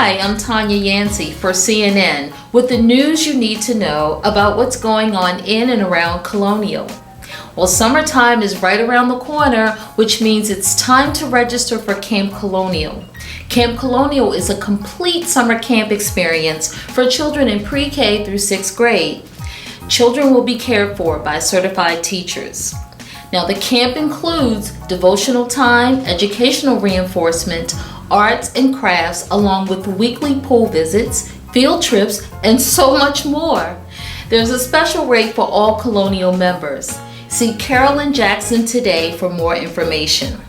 Hi, I'm Tanya Yancey for CNN with the news you need to know about what's going on in and around Colonial. Well, summertime is right around the corner, which means it's time to register for Camp Colonial. Camp Colonial is a complete summer camp experience for children in pre-K through 6th grade. Children will be cared for by certified teachers. Now, the camp includes devotional time, educational reinforcement, arts and crafts, along with weekly pool visits, field trips, and so much more. There's a special rate for all Colonial members. See Carolyn Jackson today for more information.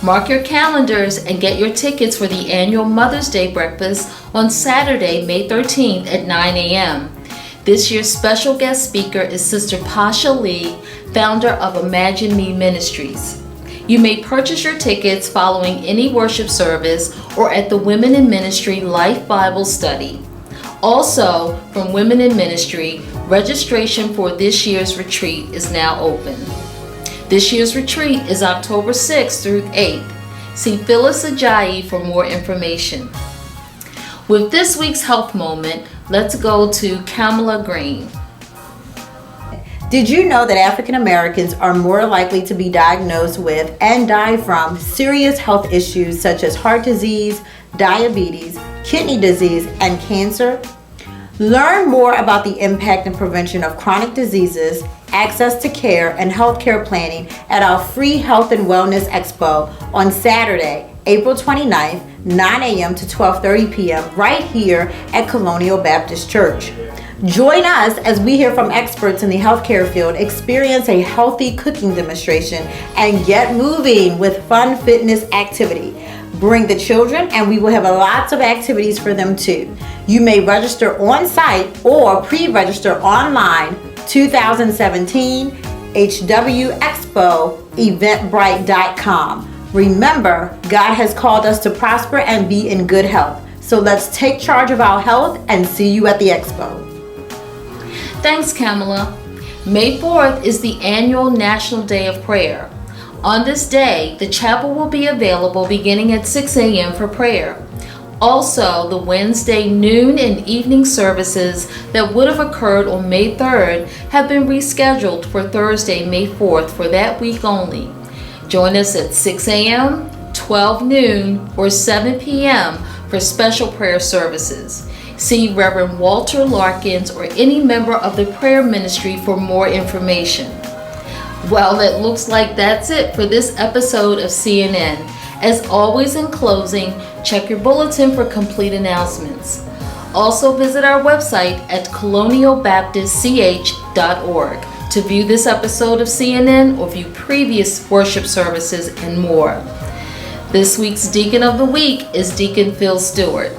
Mark your calendars and get your tickets for the annual Mother's Day breakfast on Saturday, May 13th at 9 a.m. This year's special guest speaker is Sister Pasha Lee, founder of Imagine Me Ministries. You may purchase your tickets following any worship service or at the Women in Ministry Life Bible Study. Also, from Women in Ministry, registration for this year's retreat is now open. This year's retreat is October 6th through 8th. See Phyllis Ajayi for more information. With this week's health moment, let's go to Kamala Green. Did you know that African Americans are more likely to be diagnosed with and die from serious health issues such as heart disease, diabetes, kidney disease, and cancer? Learn more about the impact and prevention of chronic diseases, access to care, and healthcare planning at our free Health and Wellness Expo on Saturday, April 29th, 9 a.m. to 12:30 p.m. right here at Colonial Baptist Church. Join us as we hear from experts in the healthcare field, experience a healthy cooking demonstration, and get moving with fun fitness activity. Bring the children and we will have lots of activities for them too. You may register on site or pre-register online 2017 HW Expo Eventbrite.com. Remember, God has called us to prosper and be in good health. So let's take charge of our health and see you at the expo. Thanks, Kamala. May 4th is the annual National Day of Prayer. On this day, the chapel will be available beginning at 6 a.m. for prayer. Also, the Wednesday noon and evening services that would have occurred on May 3rd have been rescheduled for Thursday, May 4th for that week only. Join us at 6 a.m., 12 noon, or 7 p.m. for special prayer services. See Reverend Walter Larkins or any member of the prayer ministry for more information. Well, it looks like that's it for this episode of CNN. As always, in closing, check your bulletin for complete announcements. Also visit our website at colonialbaptistch.org to view this episode of CNN or view previous worship services and more. This week's Deacon of the Week is Deacon Phil Stewart.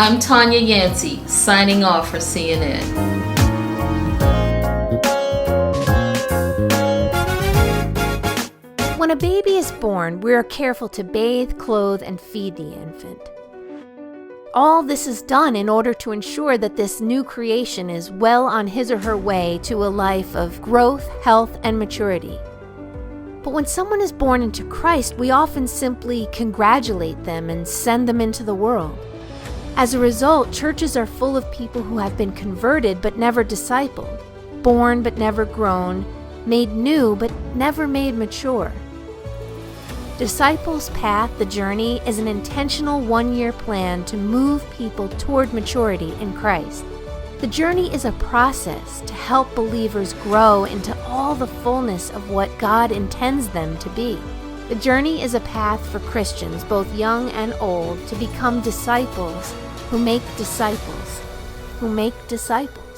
I'm Tanya Yancey, signing off for CNN. When a baby is born, we are careful to bathe, clothe, and feed the infant. All this is done in order to ensure that this new creation is well on his or her way to a life of growth, health, and maturity. But when someone is born into Christ, we often simply congratulate them and send them into the world. As a result, churches are full of people who have been converted but never discipled, born but never grown, made new but never made mature. Disciples' Path, the Journey, is an intentional one-year plan to move people toward maturity in Christ. The journey is a process to help believers grow into all the fullness of what God intends them to be. The journey is a path for Christians, both young and old, to become disciples who make disciples who make disciples.